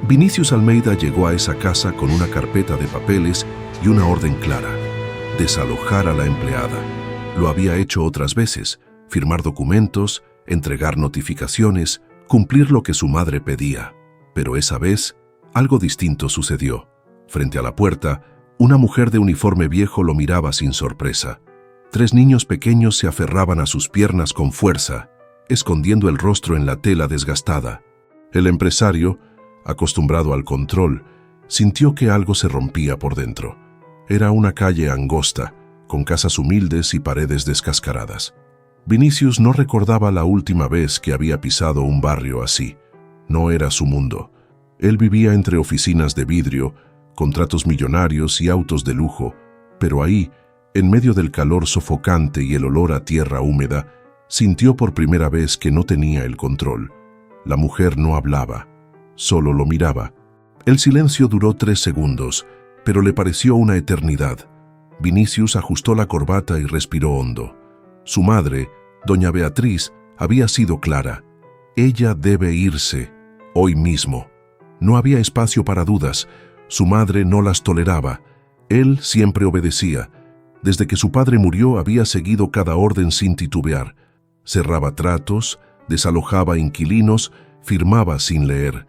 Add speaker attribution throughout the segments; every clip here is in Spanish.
Speaker 1: Vinicius Almeida llegó a esa casa con una carpeta de papeles y una orden clara: desalojar a la empleada. Lo había hecho otras veces: firmar documentos, entregar notificaciones, cumplir lo que su madre pedía. Pero esa vez, algo distinto sucedió. Frente a la puerta, una mujer de uniforme viejo lo miraba sin sorpresa. 3 niños pequeños se aferraban a sus piernas con fuerza, escondiendo el rostro en la tela desgastada. El empresario, acostumbrado al control, sintió que algo se rompía por dentro. Era una calle angosta, con casas humildes y paredes descascaradas. Vinicius no recordaba la última vez que había pisado un barrio así. No era su mundo. Él vivía entre oficinas de vidrio, contratos millonarios y autos de lujo, pero ahí, en medio del calor sofocante y el olor a tierra húmeda, sintió por primera vez que no tenía el control. La mujer no hablaba, solo lo miraba. El silencio duró 3 segundos, pero le pareció una eternidad. Vinicius ajustó la corbata y respiró hondo. Su madre, doña Beatriz, había sido clara: ella debe irse, hoy mismo. No había espacio para dudas. Su madre no las toleraba. Él siempre obedecía. Desde que su padre murió había seguido cada orden sin titubear. Cerraba tratos, desalojaba inquilinos, firmaba sin leer.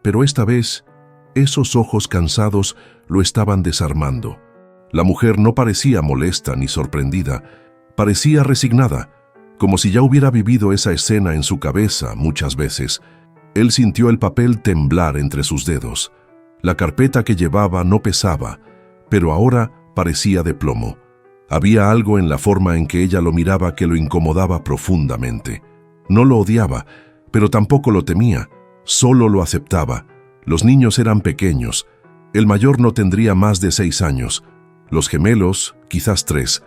Speaker 1: Pero esta vez, esos ojos cansados lo estaban desarmando. La mujer no parecía molesta ni sorprendida, parecía resignada, como si ya hubiera vivido esa escena en su cabeza muchas veces. Él sintió el papel temblar entre sus dedos. La carpeta que llevaba no pesaba, pero ahora parecía de plomo. Había algo en la forma en que ella lo miraba que lo incomodaba profundamente. No lo odiaba, pero tampoco lo temía, solo lo aceptaba. Los niños eran pequeños. El mayor no tendría más de 6 años. Los gemelos, quizás 3.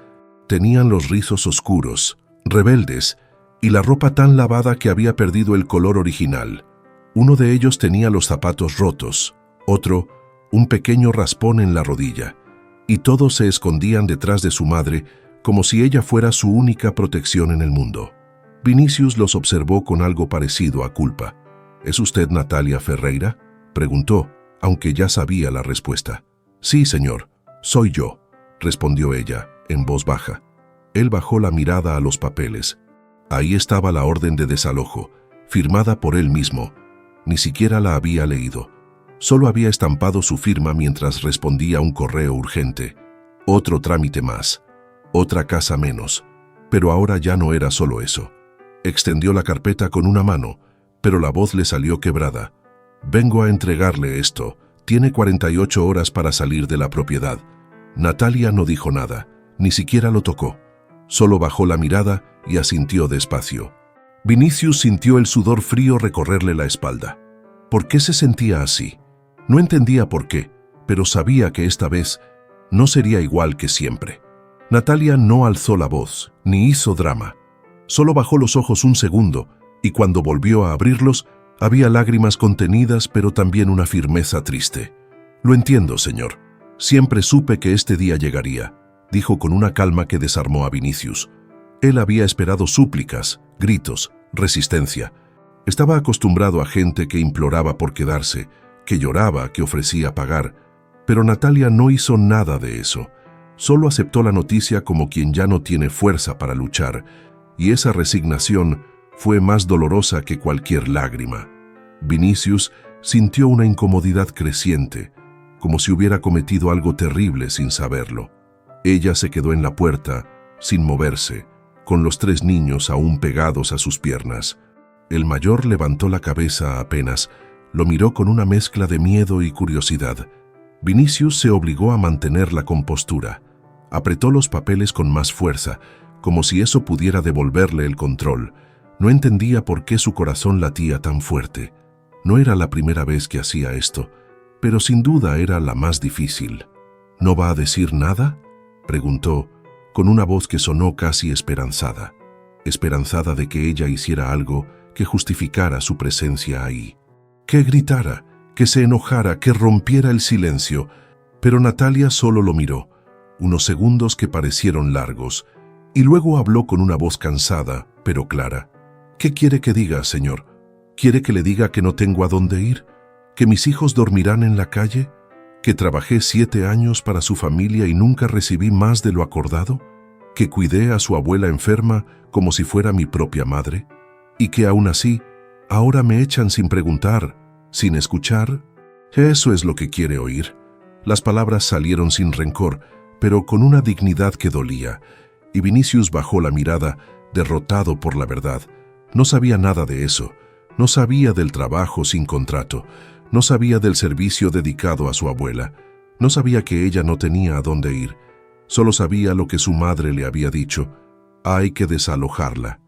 Speaker 1: Tenían los rizos oscuros, rebeldes, y la ropa tan lavada que había perdido el color original. Uno de ellos tenía los zapatos rotos, otro, un pequeño raspón en la rodilla, y todos se escondían detrás de su madre como si ella fuera su única protección en el mundo. Vinicius los observó con algo parecido a culpa. ¿Es usted Natalia Ferreira?, preguntó, aunque ya sabía la respuesta. Sí, señor, soy yo, respondió ella, en voz baja. Él bajó la mirada a los papeles. Ahí estaba la orden de desalojo, firmada por él mismo. Ni siquiera la había leído. Solo había estampado su firma mientras respondía a un correo urgente. Otro trámite más, otra casa menos. Pero ahora ya no era solo eso. Extendió la carpeta con una mano, pero la voz le salió quebrada. Vengo a entregarle esto. Tiene 48 horas para salir de la propiedad. Natalia no dijo nada, ni siquiera lo tocó. Solo bajó la mirada y asintió despacio. Vinicius sintió el sudor frío recorrerle la espalda. ¿Por qué se sentía así? No entendía por qué, pero sabía que esta vez no sería igual que siempre. Natalia no alzó la voz, ni hizo drama. Solo bajó los ojos un segundo, y cuando volvió a abrirlos, había lágrimas contenidas, pero también una firmeza triste. Lo entiendo, señor. Siempre supe que este día llegaría, dijo con una calma que desarmó a Vinicius. Él había esperado súplicas, gritos, resistencia. Estaba acostumbrado a gente que imploraba por quedarse, que lloraba, que ofrecía pagar. Pero Natalia no hizo nada de eso. Solo aceptó la noticia como quien ya no tiene fuerza para luchar, y esa resignación fue más dolorosa que cualquier lágrima. Vinicius sintió una incomodidad creciente, como si hubiera cometido algo terrible sin saberlo. Ella se quedó en la puerta, sin moverse, con los 3 niños aún pegados a sus piernas. El mayor levantó la cabeza apenas, lo miró con una mezcla de miedo y curiosidad. Vinicius se obligó a mantener la compostura. Apretó los papeles con más fuerza, como si eso pudiera devolverle el control. No entendía por qué su corazón latía tan fuerte. No era la primera vez que hacía esto, pero sin duda era la más difícil. ¿No va a decir nada?, preguntó, con una voz que sonó casi esperanzada. Esperanzada de que ella hiciera algo que justificara su presencia ahí. Que gritara, que se enojara, que rompiera el silencio. Pero Natalia solo lo miró, unos segundos que parecieron largos, y luego habló con una voz cansada, pero clara. ¿Qué quiere que diga, señor? ¿Quiere que le diga que no tengo a dónde ir? ¿Que mis hijos dormirán en la calle? ¿Que trabajé 7 años para su familia y nunca recibí más de lo acordado? ¿Que cuidé a su abuela enferma como si fuera mi propia madre? ¿Y que aún así, ahora me echan sin preguntar, sin escuchar? Eso es lo que quiere oír. Las palabras salieron sin rencor, pero con una dignidad que dolía, y Vinicius bajó la mirada, derrotado por la verdad. No sabía nada de eso, no sabía del trabajo sin contrato, no sabía del servicio dedicado a su abuela, no sabía que ella no tenía a dónde ir, solo sabía lo que su madre le había dicho: hay que desalojarla.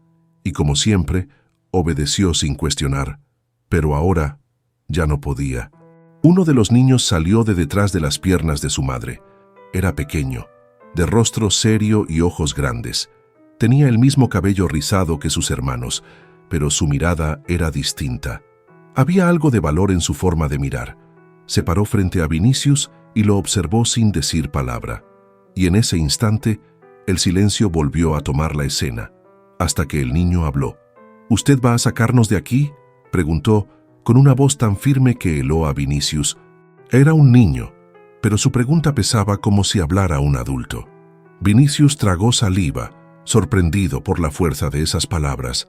Speaker 1: Y como siempre, obedeció sin cuestionar, pero ahora ya no podía. Uno de los niños salió de detrás de las piernas de su madre. Era pequeño, de rostro serio y ojos grandes. Tenía el mismo cabello rizado que sus hermanos, pero su mirada era distinta. Había algo de valor en su forma de mirar. Se paró frente a Vinicius y lo observó sin decir palabra. Y en ese instante, el silencio volvió a tomar la escena, hasta que el niño habló. ¿Usted va a sacarnos de aquí?, preguntó, con una voz tan firme que heló a Vinicius. Era un niño, pero su pregunta pesaba como si hablara un adulto. Vinicius tragó saliva, sorprendido por la fuerza de esas palabras.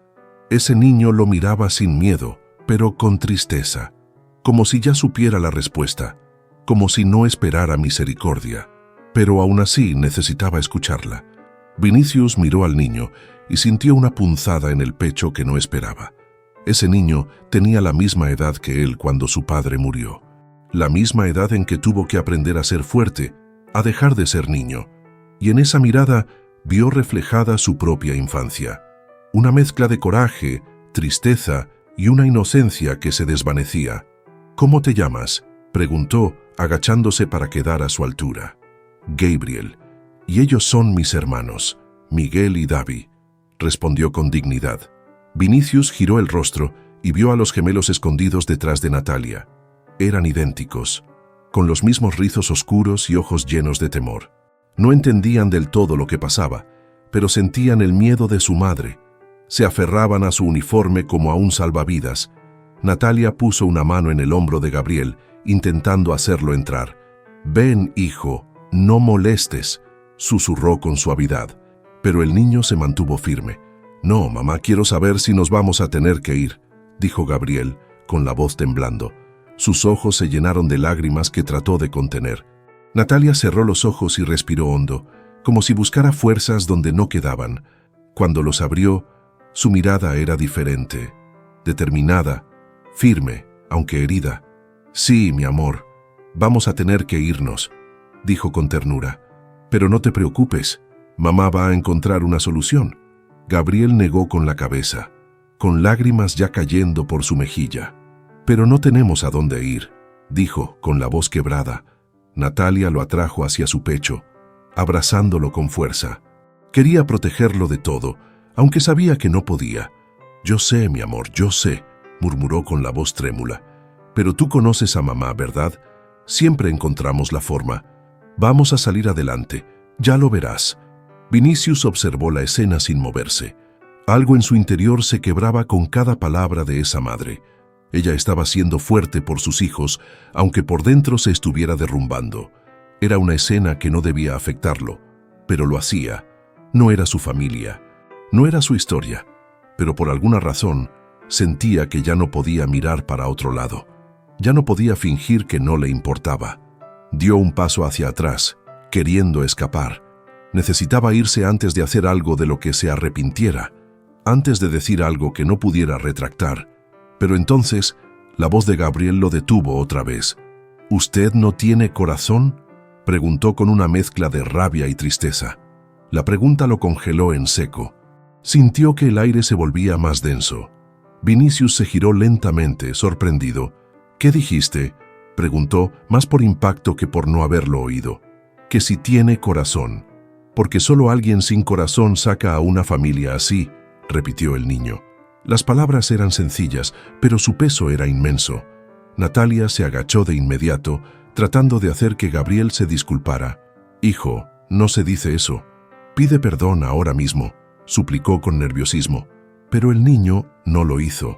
Speaker 1: Ese niño lo miraba sin miedo, pero con tristeza, como si ya supiera la respuesta, como si no esperara misericordia, pero aún así necesitaba escucharla. Vinicius miró al niño y sintió una punzada en el pecho que no esperaba. Ese niño tenía la misma edad que él cuando su padre murió, la misma edad en que tuvo que aprender a ser fuerte, a dejar de ser niño, y en esa mirada vio reflejada su propia infancia, una mezcla de coraje, tristeza y una inocencia que se desvanecía. ¿Cómo te llamas?, preguntó, agachándose para quedar a su altura. Gabriel. Y ellos son mis hermanos, Miguel y David, respondió con dignidad. Vinicius giró el rostro y vio a los gemelos escondidos detrás de Natalia. Eran idénticos, con los mismos rizos oscuros y ojos llenos de temor. No entendían del todo lo que pasaba, pero sentían el miedo de su madre. Se aferraban a su uniforme como a un salvavidas. Natalia puso una mano en el hombro de Gabriel, intentando hacerlo entrar. «Ven, hijo, no molestes», susurró con suavidad, pero el niño se mantuvo firme. «No, mamá, quiero saber si nos vamos a tener que ir», dijo Gabriel, con la voz temblando. Sus ojos se llenaron de lágrimas que trató de contener. Natalia cerró los ojos y respiró hondo, como si buscara fuerzas donde no quedaban. Cuando los abrió, su mirada era diferente, determinada, firme, aunque herida. «Sí, mi amor, vamos a tener que irnos», dijo con ternura. «Pero no te preocupes, mamá va a encontrar una solución». Gabriel negó con la cabeza, con lágrimas ya cayendo por su mejilla. «Pero no tenemos a dónde ir», dijo con la voz quebrada. Natalia lo atrajo hacia su pecho, abrazándolo con fuerza. Quería protegerlo de todo, aunque sabía que no podía. «Yo sé, mi amor, yo sé», murmuró con la voz trémula. «Pero tú conoces a mamá, ¿verdad? Siempre encontramos la forma. Vamos a salir adelante, ya lo verás». Vinicius observó la escena sin moverse. Algo en su interior se quebraba con cada palabra de esa madre. Ella estaba siendo fuerte por sus hijos, aunque por dentro se estuviera derrumbando. Era una escena que no debía afectarlo, pero lo hacía. No era su familia, no era su historia, pero por alguna razón sentía que ya no podía mirar para otro lado. Ya no podía fingir que no le importaba. Dio un paso hacia atrás, queriendo escapar. Necesitaba irse antes de hacer algo de lo que se arrepintiera, antes de decir algo que no pudiera retractar. Pero entonces, la voz de Gabriel lo detuvo otra vez. «¿Usted no tiene corazón?», preguntó con una mezcla de rabia y tristeza. La pregunta lo congeló en seco. Sintió que el aire se volvía más denso. Vinicius se giró lentamente, sorprendido. «¿Qué dijiste?», preguntó, más por impacto que por no haberlo oído. «Que si tiene corazón. Porque solo alguien sin corazón saca a una familia así», repitió el niño. Las palabras eran sencillas, pero su peso era inmenso. Natalia se agachó de inmediato, tratando de hacer que Gabriel se disculpara. «Hijo, no se dice eso. Pide perdón ahora mismo», suplicó con nerviosismo. Pero el niño no lo hizo.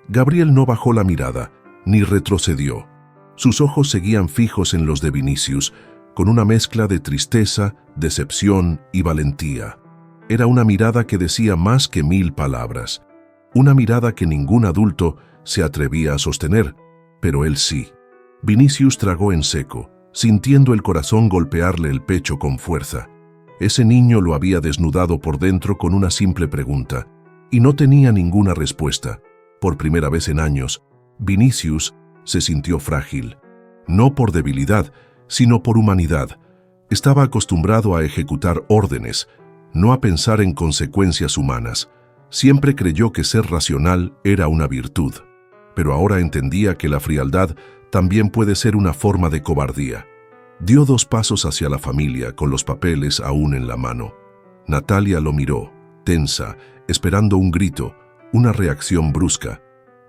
Speaker 1: Gabriel no bajó la mirada, ni retrocedió. Sus ojos seguían fijos en los de Vinicius, con una mezcla de tristeza, decepción y valentía. Era una mirada que decía más que 1000 palabras. Una mirada que ningún adulto se atrevía a sostener, pero él sí. Vinicius tragó en seco, sintiendo el corazón golpearle el pecho con fuerza. Ese niño lo había desnudado por dentro con una simple pregunta, y no tenía ninguna respuesta. Por primera vez en años, Vinicius se sintió frágil. No por debilidad, sino por humanidad. Estaba acostumbrado a ejecutar órdenes, no a pensar en consecuencias humanas. Siempre creyó que ser racional era una virtud, pero ahora entendía que la frialdad también puede ser una forma de cobardía. Dio 2 pasos hacia la familia con los papeles aún en la mano. Natalia lo miró, tensa, esperando un grito, una reacción brusca.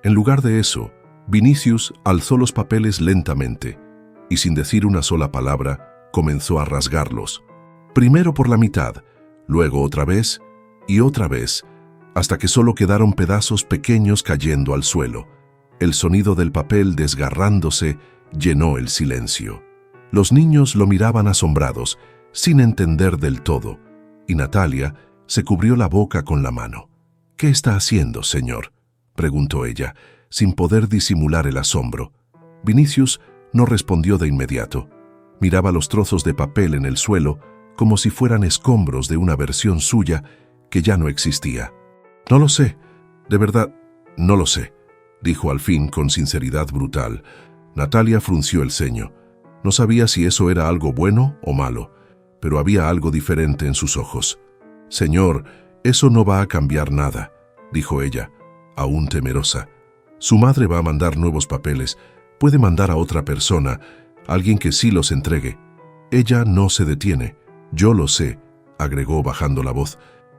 Speaker 1: En lugar de eso, Vinicius alzó los papeles lentamente y sin decir una sola palabra, comenzó a rasgarlos. Primero por la mitad, luego otra vez y otra vez, hasta que solo quedaron pedazos pequeños cayendo al suelo. El sonido del papel desgarrándose llenó el silencio. Los niños lo miraban asombrados, sin entender del todo, y Natalia se cubrió la boca con la mano. «¿Qué está haciendo, señor?», preguntó ella, sin poder disimular el asombro. Vinicius no respondió de inmediato. Miraba los trozos de papel en el suelo como si fueran escombros de una versión suya que ya no existía. «No lo sé, de verdad, no lo sé», dijo al fin con sinceridad brutal. Natalia frunció el ceño. No sabía si eso era algo bueno o malo, pero había algo diferente en sus ojos. «Señor, eso no va a cambiar nada», dijo ella, aún temerosa. «Su madre va a mandar nuevos papeles. Puede mandar a otra persona, alguien que sí los entregue. Ella no se detiene. Yo lo sé», agregó bajando la voz.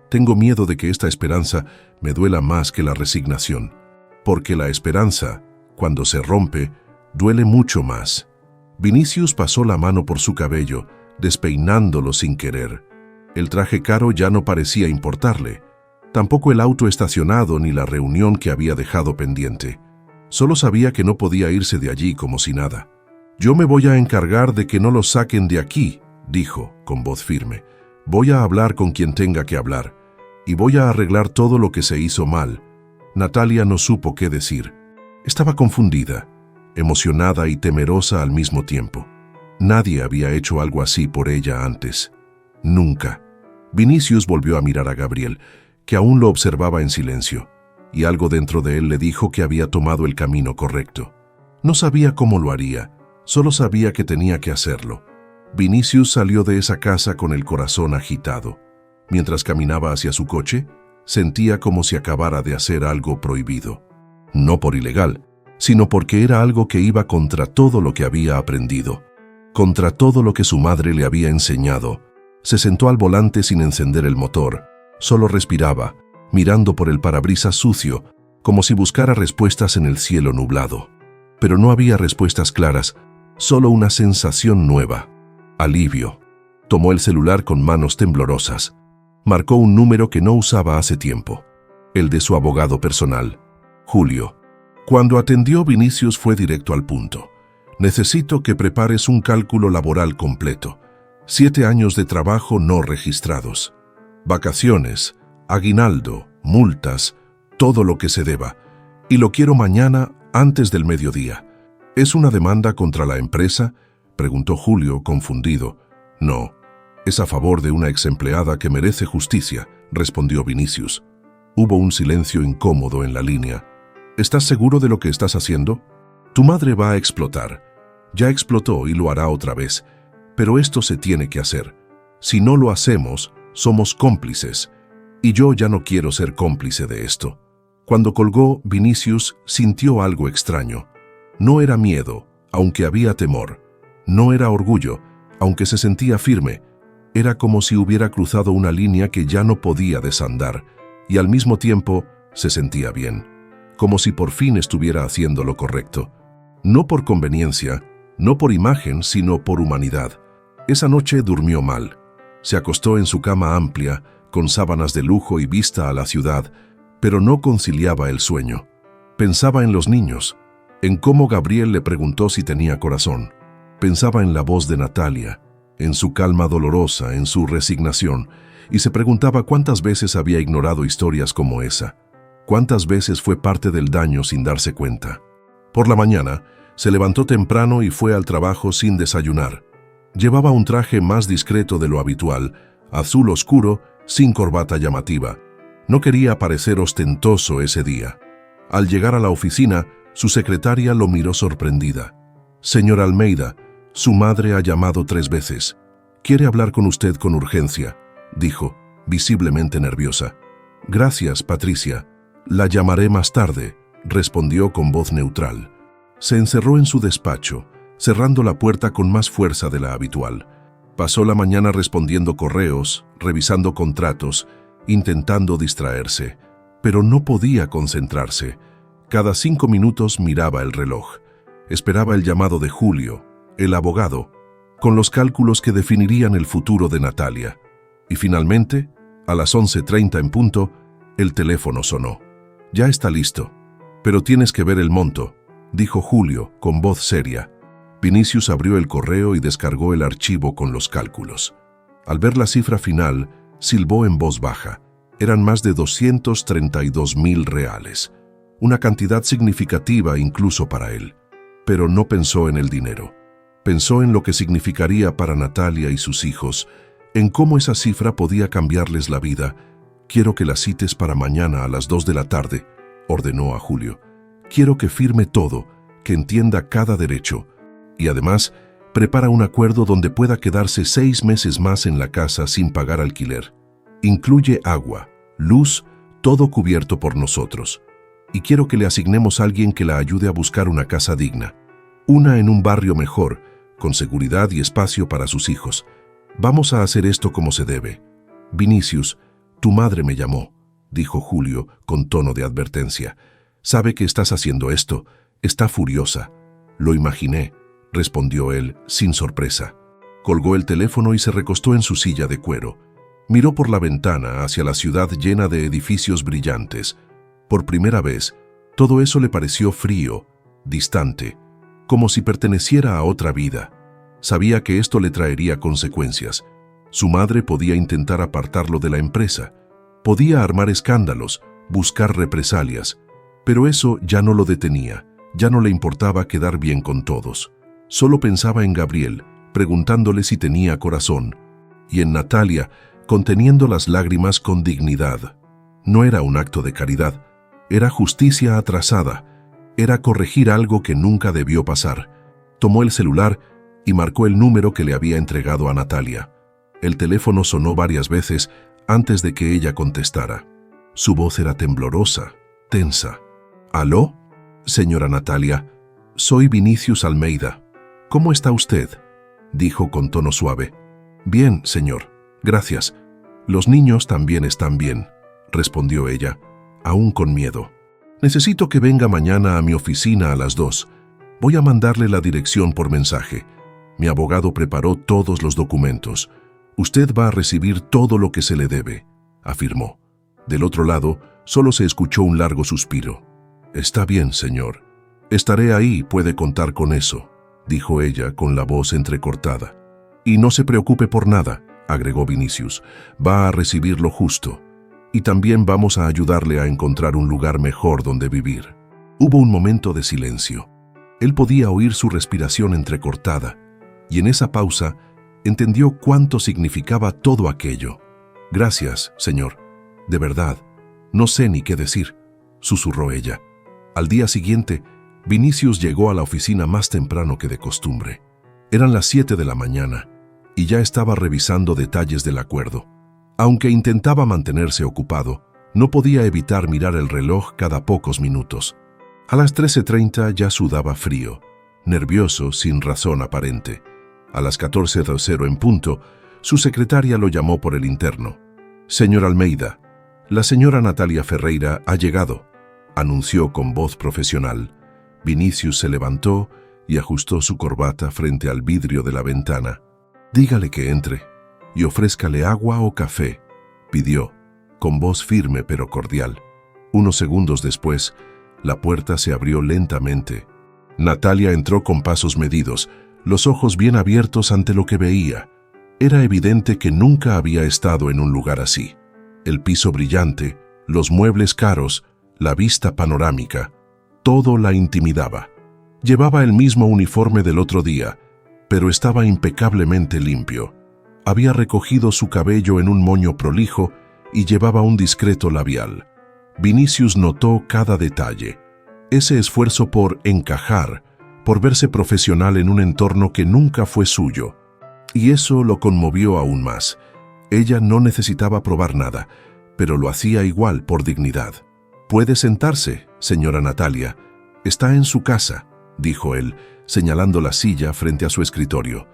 Speaker 1: «Tengo miedo de que esta esperanza me duela más que la resignación, porque la esperanza, cuando se rompe, duele mucho más». Vinicius pasó la mano por su cabello, despeinándolo sin querer. El traje caro ya no parecía importarle, tampoco el auto estacionado ni la reunión que había dejado pendiente. Solo sabía que no podía irse de allí como si nada. «Yo me voy a encargar de que no lo saquen de aquí», dijo, con voz firme. «Voy a hablar con quien tenga que hablar, y voy a arreglar todo lo que se hizo mal». Natalia no supo qué decir. Estaba confundida, emocionada y temerosa al mismo tiempo. Nadie había hecho algo así por ella antes. Nunca. Vinicius volvió a mirar a Gabriel, que aún lo observaba en silencio, y algo dentro de él le dijo que había tomado el camino correcto. No sabía cómo lo haría, solo sabía que tenía que hacerlo. Vinicius salió de esa casa con el corazón agitado. Mientras caminaba hacia su coche, sentía como si acabara de hacer algo prohibido. No por ilegal, sino porque era algo que iba contra todo lo que había aprendido, contra todo lo que su madre le había enseñado. Se sentó al volante sin encender el motor, solo respiraba, mirando por el parabrisas sucio, como si buscara respuestas en el cielo nublado. Pero no había respuestas claras, solo una sensación nueva. Alivio. Tomó el celular con manos temblorosas. Marcó un número que no usaba hace tiempo, el de su abogado personal, Julio. Cuando atendió, Vinicius fue directo al punto. «Necesito que prepares un cálculo laboral completo. 7 años de trabajo no registrados. Vacaciones, aguinaldo, multas, todo lo que se deba. Y lo quiero mañana antes del mediodía». «¿Es una demanda contra la empresa?», preguntó Julio, confundido. «No, es a favor de una exempleada que merece justicia», respondió Vinicius. Hubo un silencio incómodo en la línea. «¿Estás seguro de lo que estás haciendo? Tu madre va a explotar. Ya explotó y lo hará otra vez. Pero esto se tiene que hacer. Si no lo hacemos, somos cómplices. Y yo ya no quiero ser cómplice de esto». Cuando colgó, Vinicius sintió algo extraño. No era miedo, aunque había temor. No era orgullo, aunque se sentía firme. Era como si hubiera cruzado una línea que ya no podía desandar, y al mismo tiempo se sentía bien, como si por fin estuviera haciendo lo correcto. No por conveniencia, no por imagen, sino por humanidad. Esa noche durmió mal. Se acostó en su cama amplia, con sábanas de lujo y vista a la ciudad, pero no conciliaba el sueño. Pensaba en los niños, en cómo Gabriel le preguntó si tenía corazón. Pensaba en la voz de Natalia, en su calma dolorosa, en su resignación, y se preguntaba cuántas veces había ignorado historias como esa. Cuántas veces fue parte del daño sin darse cuenta. Por la mañana, se levantó temprano y fue al trabajo sin desayunar. Llevaba un traje más discreto de lo habitual, azul oscuro, sin corbata llamativa. No quería parecer ostentoso ese día. Al llegar a la oficina, su secretaria lo miró sorprendida. «Señor Almeida, su madre ha llamado 3 veces. Quiere hablar con usted con urgencia», dijo, visiblemente nerviosa. «Gracias, Patricia. La llamaré más tarde», respondió con voz neutral. Se encerró en su despacho, cerrando la puerta con más fuerza de la habitual. Pasó la mañana respondiendo correos, revisando contratos, intentando distraerse, pero no podía concentrarse. Cada 5 minutos miraba el reloj. Esperaba el llamado de Julio, el abogado, con los cálculos que definirían el futuro de Natalia. Y finalmente, a las 11:30 en punto, el teléfono sonó. «Ya está listo, pero tienes que ver el monto», dijo Julio con voz seria. Vinicius abrió el correo y descargó el archivo con los cálculos. Al ver la cifra final, silbó en voz baja. Eran más de 232.000 reales. Una cantidad significativa incluso para él. Pero no pensó en el dinero. Pensó en lo que significaría para Natalia y sus hijos, en cómo esa cifra podía cambiarles la vida. «Quiero que la cites para mañana a las 2 de la tarde», ordenó a Julio. «Quiero que firme todo, que entienda cada derecho. Y además, prepara un acuerdo donde pueda quedarse 6 meses más en la casa sin pagar alquiler. Incluye agua, luz, todo cubierto por nosotros. Y quiero que le asignemos a alguien que la ayude a buscar una casa digna. Una en un barrio mejor, con seguridad y espacio para sus hijos. Vamos a hacer esto como se debe. Vinicius, tu madre me llamó», dijo Julio con tono de advertencia. «Sabe que estás haciendo esto. Está furiosa». «Lo imaginé», respondió él, sin sorpresa. Colgó el teléfono y se recostó en su silla de cuero. Miró por la ventana hacia la ciudad llena de edificios brillantes. Por primera vez, todo eso le pareció frío, distante, como si perteneciera a otra vida. Sabía que esto le traería consecuencias. Su madre podía intentar apartarlo de la empresa. Podía armar escándalos, buscar represalias. Pero eso ya no lo detenía. Ya no le importaba quedar bien con todos. Solo pensaba en Gabriel, preguntándole si tenía corazón, y en Natalia, conteniendo las lágrimas con dignidad. No era un acto de caridad, era justicia atrasada, era corregir algo que nunca debió pasar. Tomó el celular y marcó el número que le había entregado a Natalia. El teléfono sonó varias veces antes de que ella contestara. Su voz era temblorosa, tensa. «¿Aló? Señora Natalia, soy Vinicius Almeida. ¿Cómo está usted?», dijo con tono suave. «Bien, señor, gracias. Los niños también están bien», respondió ella, aún con miedo. «Necesito que venga mañana a mi oficina a las 2. Voy a mandarle la dirección por mensaje. Mi abogado preparó todos los documentos. Usted va a recibir todo lo que se le debe», afirmó. Del otro lado, solo se escuchó un largo suspiro. «Está bien, señor. Estaré ahí, puede contar con eso», dijo ella con la voz entrecortada. «Y no se preocupe por nada», agregó Vinicius. «Va a recibir lo justo. Y también vamos a ayudarle a encontrar un lugar mejor donde vivir». Hubo un momento de silencio. Él podía oír su respiración entrecortada, y en esa pausa entendió cuánto significaba todo aquello. «Gracias, señor. De verdad, no sé ni qué decir», susurró ella. Al día siguiente, Vinicius llegó a la oficina más temprano que de costumbre. Eran las 7 de la mañana, y ya estaba revisando detalles del acuerdo. Aunque intentaba mantenerse ocupado, no podía evitar mirar el reloj cada pocos minutos. A las 13:30 ya sudaba frío, nervioso sin razón aparente. A las 14:00 en punto, su secretaria lo llamó por el interno. «Señor Almeida, la señora Natalia Ferreira ha llegado», anunció con voz profesional. Vinicius se levantó y ajustó su corbata frente al vidrio de la ventana. «Dígale que entre y ofrézcale agua o café», pidió, con voz firme pero cordial. Unos segundos después, la puerta se abrió lentamente Natalia entró con pasos medidos, los ojos bien abiertos ante lo que veía. Era evidente que nunca había estado en un lugar así. El piso brillante, los muebles caros, la vista panorámica, todo la intimidaba. Llevaba el mismo uniforme del otro día, pero estaba impecablemente limpio. Había recogido su cabello en un moño prolijo y llevaba un discreto labial. Vinicius notó cada detalle. Ese esfuerzo por encajar, por verse profesional en un entorno que nunca fue suyo. Y eso lo conmovió aún más. Ella no necesitaba probar nada, pero lo hacía igual por dignidad. «Puede sentarse, señora Natalia. Está en su casa», dijo él, señalando la silla frente a su escritorio.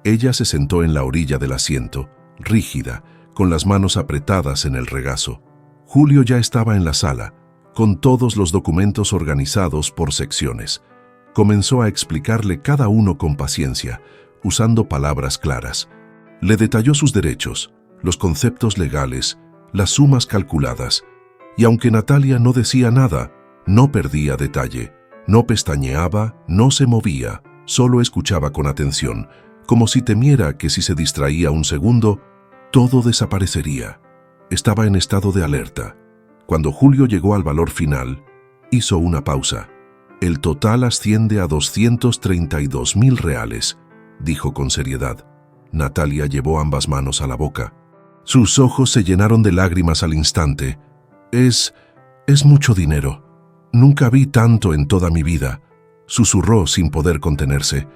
Speaker 1: Ella se sentó en la orilla del asiento, rígida, con las manos apretadas en el regazo. Julio ya estaba en la sala, con todos los documentos organizados por secciones. Comenzó a explicarle cada uno con paciencia, usando palabras claras. Le detalló sus derechos, los conceptos legales, las sumas calculadas, y aunque Natalia no decía nada, no perdía detalle, no pestañeaba, no se movía, solo escuchaba con atención, como si temiera que si se distraía un segundo, todo desaparecería. Estaba en estado de alerta. Cuando Julio llegó al valor final, hizo una pausa. «El total asciende a 232.000 reales», dijo con seriedad. Natalia llevó ambas manos a la boca. Sus ojos se llenaron de lágrimas al instante. Es mucho dinero. Nunca vi tanto en toda mi vida», susurró sin poder contenerse.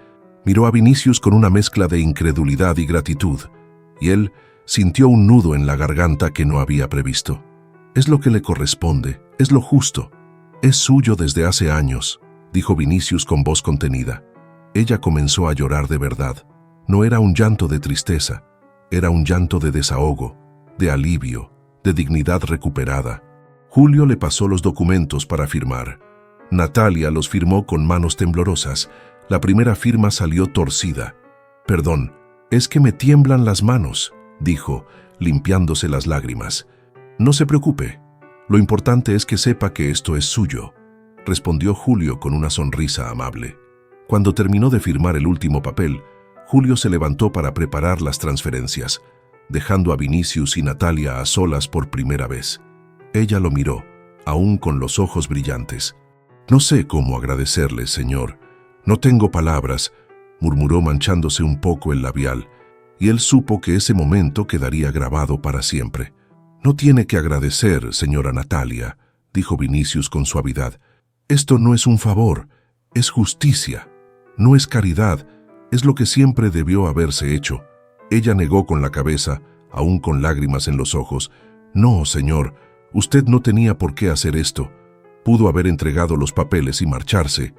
Speaker 1: Miró a Vinicius con una mezcla de incredulidad y gratitud, y él sintió un nudo en la garganta que no había previsto. «Es lo que le corresponde, es lo justo. Es suyo desde hace años», dijo Vinicius con voz contenida. Ella comenzó a llorar de verdad. No era un llanto de tristeza, era un llanto de desahogo, de alivio, de dignidad recuperada. Julio le pasó los documentos para firmar. Natalia los firmó con manos temblorosas. La primera firma salió torcida. «Perdón, es que me tiemblan las manos», dijo, limpiándose las lágrimas. «No se preocupe. Lo importante es que sepa que esto es suyo», respondió Julio con una sonrisa amable. Cuando terminó de firmar el último papel, Julio se levantó para preparar las transferencias, dejando a Vinicius y Natalia a solas por primera vez. Ella lo miró, aún con los ojos brillantes. «No sé cómo agradecerle, señor. No tengo palabras», murmuró manchándose un poco el labial, y él supo que ese momento quedaría grabado para siempre. «No tiene que agradecer, señora Natalia», dijo Vinicius con suavidad. «Esto no es un favor, es justicia. No es caridad, es lo que siempre debió haberse hecho». Ella negó con la cabeza, aún con lágrimas en los ojos. «No, señor, usted no tenía por qué hacer esto. Pudo haber entregado los papeles y marcharse.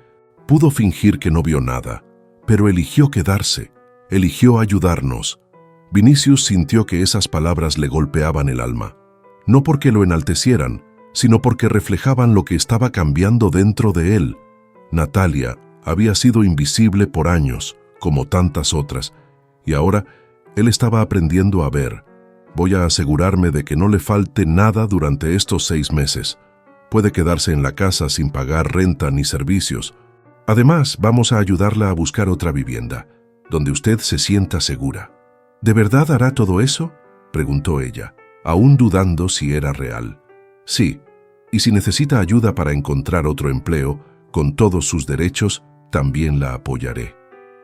Speaker 1: Pudo fingir que no vio nada, pero eligió quedarse, eligió ayudarnos». Vinicius sintió que esas palabras le golpeaban el alma, no porque lo enaltecieran, sino porque reflejaban lo que estaba cambiando dentro de él. Natalia había sido invisible por años, como tantas otras, y ahora él estaba aprendiendo a ver. «Voy a asegurarme de que no le falte nada durante estos 6 meses. Puede quedarse en la casa sin pagar renta ni servicios. Además, vamos a ayudarla a buscar otra vivienda, donde usted se sienta segura». «¿De verdad hará todo eso?», preguntó ella, aún dudando si era real. «Sí, y si necesita ayuda para encontrar otro empleo, con todos sus derechos, también la apoyaré».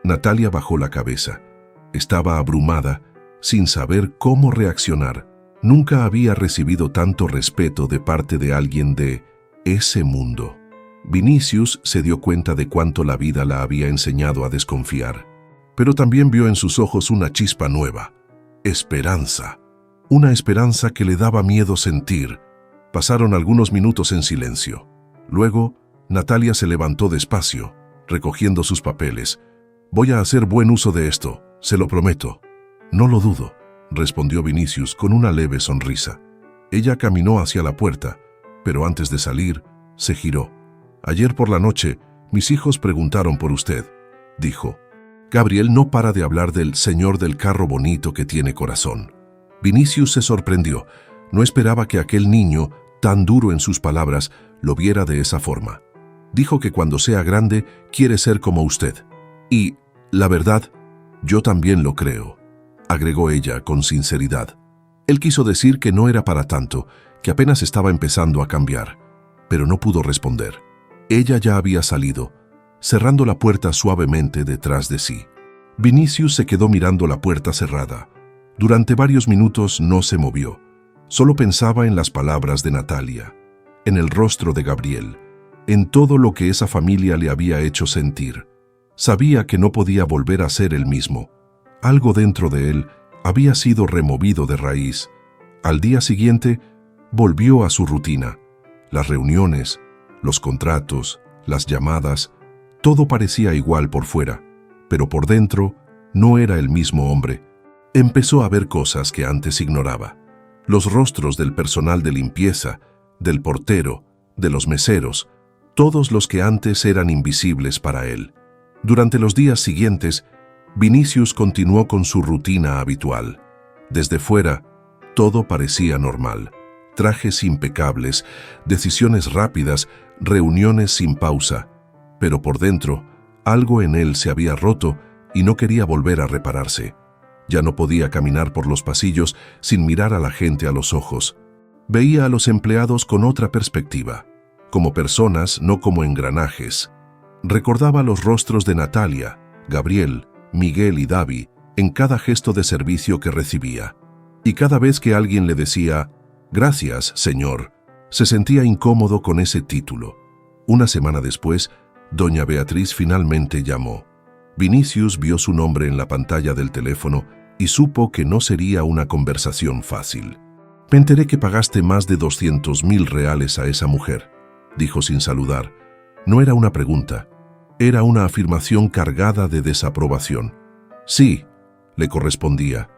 Speaker 1: Natalia bajó la cabeza. Estaba abrumada, sin saber cómo reaccionar. Nunca había recibido tanto respeto de parte de alguien de ese mundo. Vinicius se dio cuenta de cuánto la vida la había enseñado a desconfiar, pero también vio en sus ojos una chispa nueva, esperanza, una esperanza que le daba miedo sentir. Pasaron algunos minutos en silencio. Luego, Natalia se levantó despacio, recogiendo sus papeles. «Voy a hacer buen uso de esto, se lo prometo». «No lo dudo», respondió Vinicius con una leve sonrisa. Ella caminó hacia la puerta, pero antes de salir, se giró. «Ayer por la noche, mis hijos preguntaron por usted», dijo. «Gabriel no para de hablar del señor del carro bonito que tiene corazón». Vinicius se sorprendió. No esperaba que aquel niño, tan duro en sus palabras, lo viera de esa forma. Dijo que cuando sea grande quiere ser como usted. Y, la verdad, yo también lo creo, agregó ella con sinceridad. Él quiso decir que no era para tanto, que apenas estaba empezando a cambiar, pero no pudo responder. Ella ya había salido, cerrando la puerta suavemente detrás de sí. Vinicius se quedó mirando la puerta cerrada. Durante varios minutos no se movió. Solo pensaba en las palabras de Natalia, en el rostro de Gabriel, en todo lo que esa familia le había hecho sentir. Sabía que no podía volver a ser el mismo. Algo dentro de él había sido removido de raíz. Al día siguiente, volvió a su rutina. Las reuniones, los contratos, las llamadas, todo parecía igual por fuera, pero por dentro no era el mismo hombre. Empezó a ver cosas que antes ignoraba. Los rostros del personal de limpieza, del portero, de los meseros, todos los que antes eran invisibles para él. Durante los días siguientes, Vinicius continuó con su rutina habitual. Desde fuera, todo parecía normal. Trajes impecables, decisiones rápidas, reuniones sin pausa. Pero por dentro, algo en él se había roto y no quería volver a repararse. Ya no podía caminar por los pasillos sin mirar a la gente a los ojos. Veía a los empleados con otra perspectiva, como personas, no como engranajes. Recordaba los rostros de Natalia, Gabriel, Miguel y Davi en cada gesto de servicio que recibía. Y cada vez que alguien le decía, «Gracias, señor», se sentía incómodo con ese título. Una semana después, doña Beatriz finalmente llamó. Vinicius vio su nombre en la pantalla del teléfono y supo que no sería una conversación fácil. «Me enteré que pagaste más de 200.000 reales a esa mujer», dijo sin saludar. No era una pregunta, era una afirmación cargada de desaprobación. «Sí», le correspondía.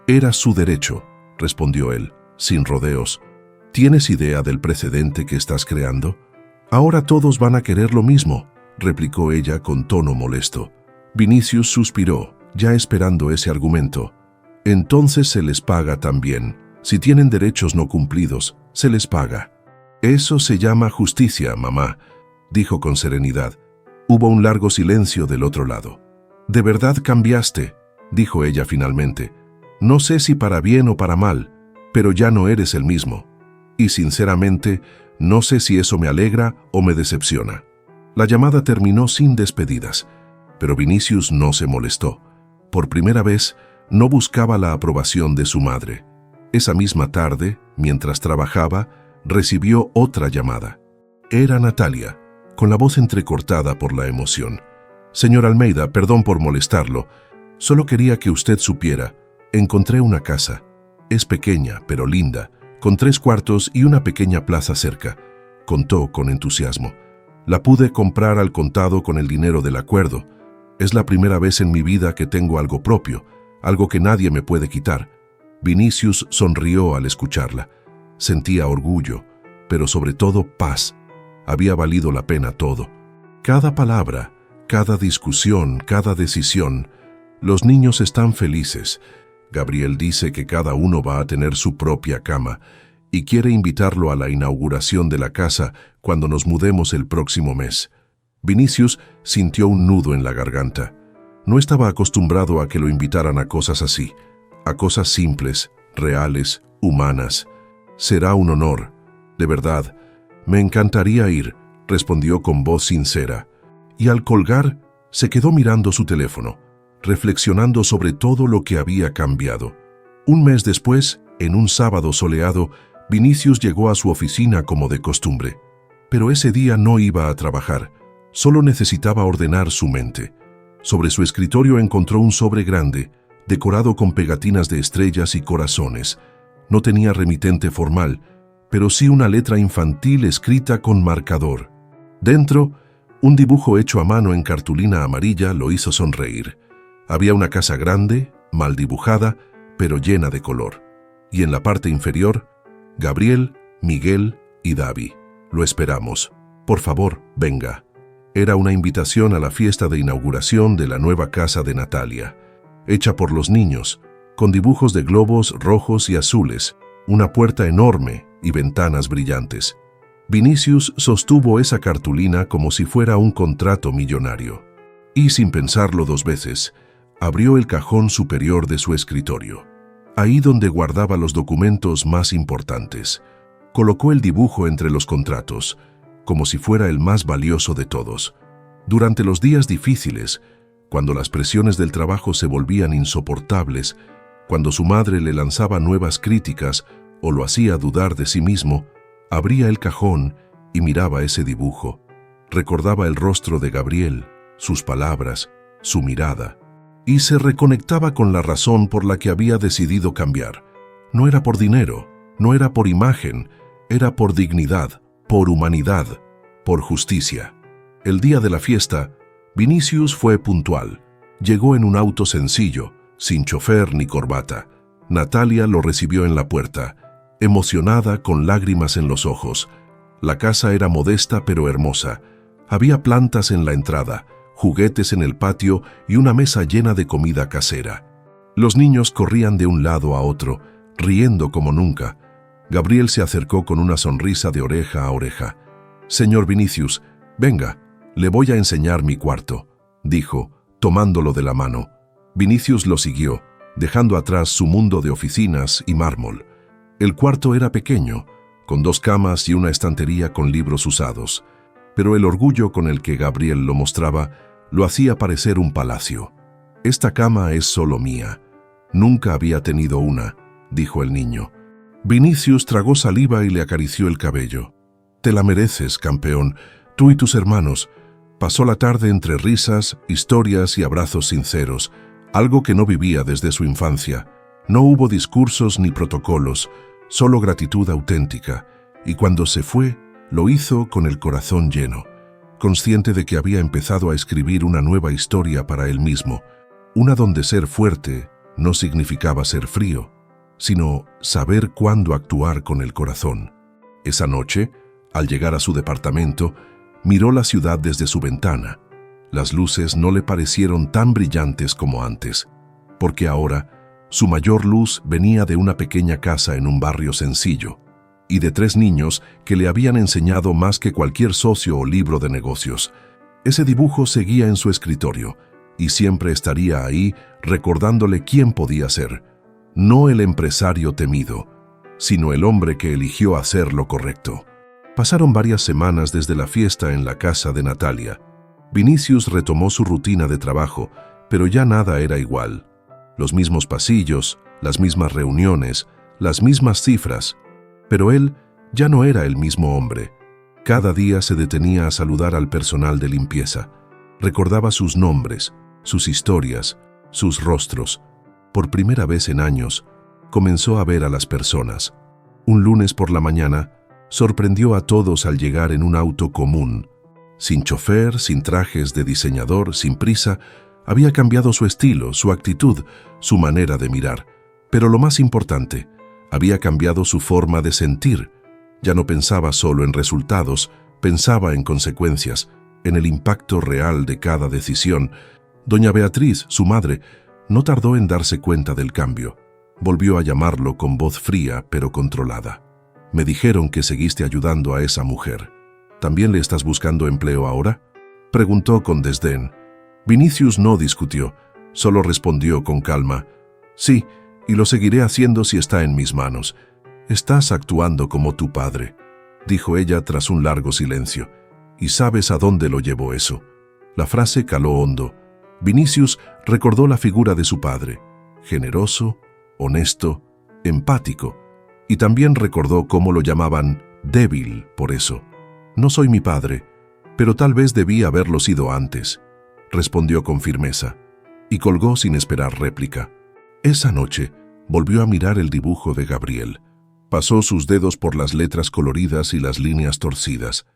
Speaker 1: «Era su derecho», respondió él, sin rodeos. «¿Tienes idea del precedente que estás creando? Ahora todos van a querer lo mismo», replicó ella con tono molesto. Vinicius suspiró, ya esperando ese argumento. «Entonces se les paga también. Si tienen derechos no cumplidos, se les paga». «Eso se llama justicia, mamá», dijo con serenidad. Hubo un largo silencio del otro lado. «¿De verdad cambiaste?», dijo ella finalmente. «No sé si para bien o para mal, pero ya no eres el mismo. Y sinceramente, no sé si eso me alegra o me decepciona». La llamada terminó sin despedidas, pero Vinicius no se molestó. Por primera vez, no buscaba la aprobación de su madre. Esa misma tarde, mientras trabajaba, recibió otra llamada. Era Natalia, con la voz entrecortada por la emoción. «Señor Almeida, perdón por molestarlo. Solo quería que usted supiera. Encontré una casa. Es pequeña, pero linda, con 3 cuartos y una pequeña plaza cerca», contó con entusiasmo. «La pude comprar al contado con el dinero del acuerdo. Es la primera vez en mi vida que tengo algo propio, algo que nadie me puede quitar». Vinicius sonrió al escucharla. Sentía orgullo, pero sobre todo paz. Había valido la pena todo. Cada palabra, cada discusión, cada decisión. Los niños están felices. Gabriel dice que cada uno va a tener su propia cama y quiere invitarlo a la inauguración de la casa cuando nos mudemos el próximo mes. Vinicius sintió un nudo en la garganta. No estaba acostumbrado a que lo invitaran a cosas así, a cosas simples, reales, humanas. «Será un honor, de verdad. Me encantaría ir», respondió con voz sincera. Y al colgar, se quedó mirando su teléfono, reflexionando sobre todo lo que había cambiado. Un mes después, en un sábado soleado, Vinicius llegó a su oficina como de costumbre. Pero ese día no iba a trabajar, solo necesitaba ordenar su mente. Sobre su escritorio encontró un sobre grande, decorado con pegatinas de estrellas y corazones. No tenía remitente formal, pero sí una letra infantil escrita con marcador. Dentro, un dibujo hecho a mano en cartulina amarilla lo hizo sonreír. Había una casa grande, mal dibujada, pero llena de color. Y en la parte inferior, Gabriel, Miguel y Davi. «Lo esperamos. Por favor, venga». Era una invitación a la fiesta de inauguración de la nueva casa de Natalia, hecha por los niños, con dibujos de globos rojos y azules, una puerta enorme y ventanas brillantes. Vinicius sostuvo esa cartulina como si fuera un contrato millonario. Y sin pensarlo dos veces, abrió el cajón superior de su escritorio. Ahí donde guardaba los documentos más importantes. Colocó el dibujo entre los contratos, como si fuera el más valioso de todos. Durante los días difíciles, cuando las presiones del trabajo se volvían insoportables, cuando su madre le lanzaba nuevas críticas o lo hacía dudar de sí mismo, abría el cajón y miraba ese dibujo. Recordaba el rostro de Gabriel, sus palabras, su mirada, y se reconectaba con la razón por la que había decidido cambiar. No era por dinero, no era por imagen, era por dignidad, por humanidad, por justicia. El día de la fiesta, Vinicius fue puntual. Llegó en un auto sencillo, sin chofer ni corbata. Natalia lo recibió en la puerta, emocionada, con lágrimas en los ojos. La casa era modesta pero hermosa. Había plantas en la entrada, juguetes en el patio y una mesa llena de comida casera. Los niños corrían de un lado a otro, riendo como nunca. Gabriel se acercó con una sonrisa de oreja a oreja. «Señor Vinicius, venga, le voy a enseñar mi cuarto», dijo, tomándolo de la mano. Vinicius lo siguió, dejando atrás su mundo de oficinas y mármol. El cuarto era pequeño, con 2 camas y una estantería con libros usados, pero el orgullo con el que Gabriel lo mostraba lo hacía parecer un palacio. «Esta cama es solo mía. Nunca había tenido una», dijo el niño. Vinicius tragó saliva y le acarició el cabello. «Te la mereces, campeón, tú y tus hermanos». Pasó la tarde entre risas, historias y abrazos sinceros, algo que no vivía desde su infancia. No hubo discursos ni protocolos, solo gratitud auténtica, y cuando se fue, lo hizo con el corazón lleno, consciente de que había empezado a escribir una nueva historia para él mismo, una donde ser fuerte no significaba ser frío, sino saber cuándo actuar con el corazón. Esa noche, al llegar a su departamento, miró la ciudad desde su ventana. Las luces no le parecieron tan brillantes como antes, porque ahora su mayor luz venía de una pequeña casa en un barrio sencillo y de 3 niños que le habían enseñado más que cualquier socio o libro de negocios. Ese dibujo seguía en su escritorio y siempre estaría ahí recordándole quién podía ser, no el empresario temido, sino el hombre que eligió hacer lo correcto. Pasaron varias semanas desde la fiesta en la casa de Natalia. Vinicius retomó su rutina de trabajo, pero ya nada era igual. Los mismos pasillos, las mismas reuniones, las mismas cifras. Pero él ya no era el mismo hombre. Cada día se detenía a saludar al personal de limpieza. Recordaba sus nombres, sus historias, sus rostros. Por primera vez en años, comenzó a ver a las personas. Un lunes por la mañana, sorprendió a todos al llegar en un auto común. Sin chofer, sin trajes de diseñador, sin prisa, había cambiado su estilo, su actitud, su manera de mirar. Pero lo más importante, había cambiado su forma de sentir. Ya no pensaba solo en resultados, pensaba en consecuencias, en el impacto real de cada decisión. Doña Beatriz, su madre, no tardó en darse cuenta del cambio. Volvió a llamarlo con voz fría pero controlada. «Me dijeron que seguiste ayudando a esa mujer. ¿También le estás buscando empleo ahora?», preguntó con desdén. Vinicius no discutió, solo respondió con calma: «Sí, y lo seguiré haciendo si está en mis manos. Estás actuando como tu padre», dijo ella tras un largo silencio. «¿Y sabes a dónde lo llevó eso?». La frase caló hondo. Vinicius recordó la figura de su padre, generoso, honesto, empático, y también recordó cómo lo llamaban débil por eso. «No soy mi padre, pero tal vez debí haberlo sido antes», respondió con firmeza, y colgó sin esperar réplica. Esa noche volvió a mirar el dibujo de Gabriel. Pasó sus dedos por las letras coloridas y las líneas torcidas.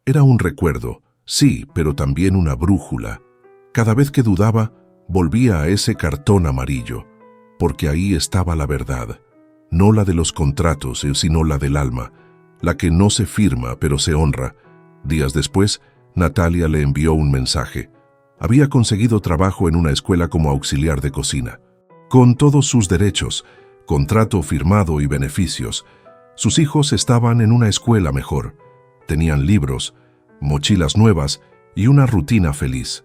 Speaker 1: Era un recuerdo, sí, pero también una brújula. Cada vez que dudaba, volvía a ese cartón amarillo, porque ahí estaba la verdad, no la de los contratos, sino la del alma, la que no se firma pero se honra. Días después, Natalia le envió un mensaje. Había conseguido trabajo en una escuela como auxiliar de cocina, con todos sus derechos, contrato firmado y beneficios. Sus hijos estaban en una escuela mejor. Tenían libros, mochilas nuevas y una rutina feliz.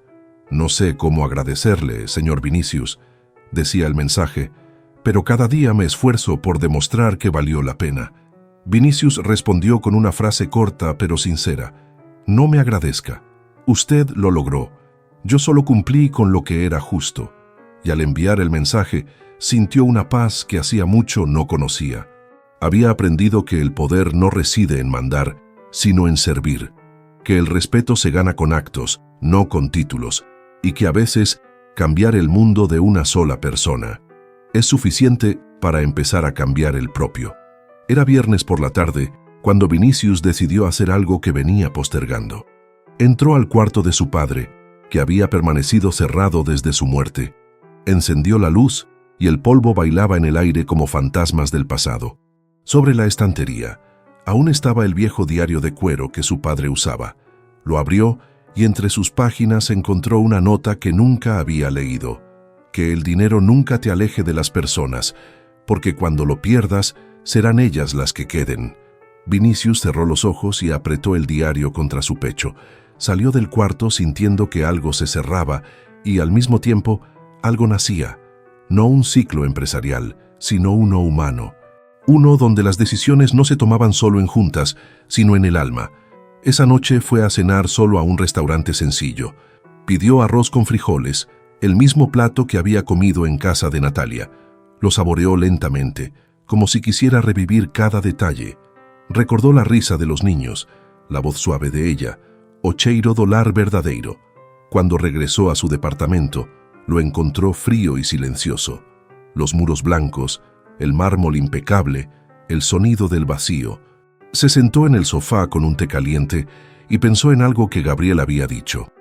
Speaker 1: «No sé cómo agradecerle, señor Vinicius», decía el mensaje, «pero cada día me esfuerzo por demostrar que valió la pena». Vinicius respondió con una frase corta pero sincera: «No me agradezca. Usted lo logró. Yo solo cumplí con lo que era justo». Y al enviar el mensaje, sintió una paz que hacía mucho no conocía. Había aprendido que el poder no reside en mandar, sino en servir, que el respeto se gana con actos, no con títulos, y que a veces cambiar el mundo de una sola persona es suficiente para empezar a cambiar el propio. Era viernes por la tarde cuando Vinicius decidió hacer algo que venía postergando. Entró al cuarto de su padre, que había permanecido cerrado desde su muerte. Encendió la luz y el polvo bailaba en el aire como fantasmas del pasado. Sobre la estantería aún estaba el viejo diario de cuero que su padre usaba. Lo abrió y entre sus páginas encontró una nota que nunca había leído: que el dinero nunca te aleje de las personas, porque cuando lo pierdas, serán ellas las que queden. Vinicius cerró los ojos y apretó el diario contra su pecho. Salió del cuarto sintiendo que algo se cerraba y al mismo tiempo algo nacía. No un ciclo empresarial, sino uno humano. Uno donde las decisiones no se tomaban solo en juntas, sino en el alma. Esa noche fue a cenar solo a un restaurante sencillo. Pidió arroz con frijoles, el mismo plato que había comido en casa de Natalia. Lo saboreó lentamente, como si quisiera revivir cada detalle. Recordó la risa de los niños, la voz suave de ella, o cheiro do lar verdadeiro. Cuando regresó a su departamento, lo encontró frío y silencioso. Los muros blancos, el mármol impecable, el sonido del vacío. Se sentó en el sofá con un té caliente y pensó en algo que Gabriel había dicho.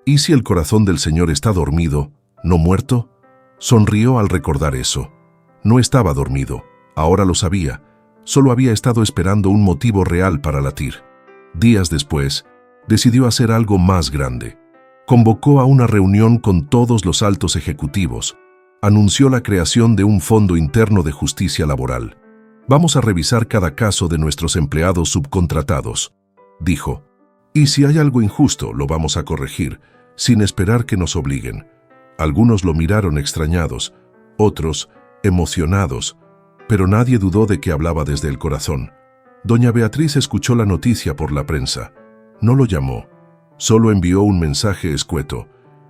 Speaker 1: ¿Y si el corazón del Señor está dormido, no muerto? Sonrió al recordar eso. No estaba dormido, ahora lo sabía. Solo había estado esperando un motivo real para latir. Días después, decidió hacer algo más grande. Convocó a una reunión con todos los altos ejecutivos. Anunció la creación de un fondo interno de justicia laboral. «Vamos a revisar cada caso de nuestros empleados subcontratados», dijo. «Y si hay algo injusto, lo vamos a corregir, sin esperar que nos obliguen». Algunos lo miraron extrañados, otros emocionados, pero nadie dudó de que hablaba desde el corazón. Doña Beatriz escuchó la noticia por la prensa. No lo llamó, solo envió un mensaje escueto: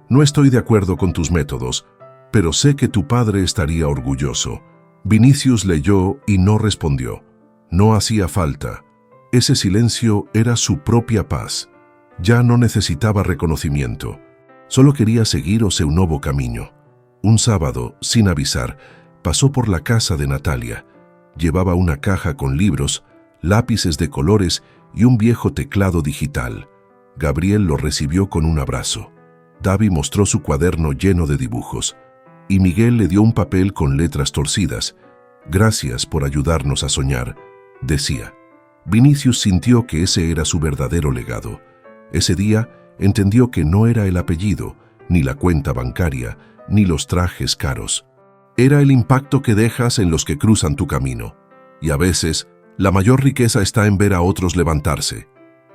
Speaker 1: «No estoy de acuerdo con tus métodos, pero sé que tu padre estaría orgulloso». Vinicius leyó y no respondió. No hacía falta. Ese silencio era su propia paz. Ya no necesitaba reconocimiento. Solo quería seguir o seu nuevo camino. Un sábado, sin avisar, pasó por la casa de Natalia. Llevaba una caja con libros, lápices de colores y un viejo teclado digital. Gabriel lo recibió con un abrazo. Davi mostró su cuaderno lleno de dibujos, y Miguel le dio un papel con letras torcidas. «Gracias por ayudarnos a soñar», decía. Vinicius sintió que ese era su verdadero legado. Ese día entendió que no era el apellido, ni la cuenta bancaria, ni los trajes caros. Era el impacto que dejas en los que cruzan tu camino. Y a veces, la mayor riqueza está en ver a otros levantarse.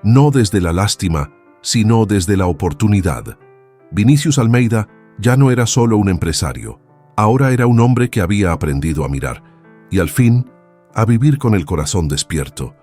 Speaker 1: No desde la lástima, sino desde la oportunidad. Vinicius Almeida ya no era solo un empresario. Ahora era un hombre que había aprendido a mirar y al fin a vivir con el corazón despierto.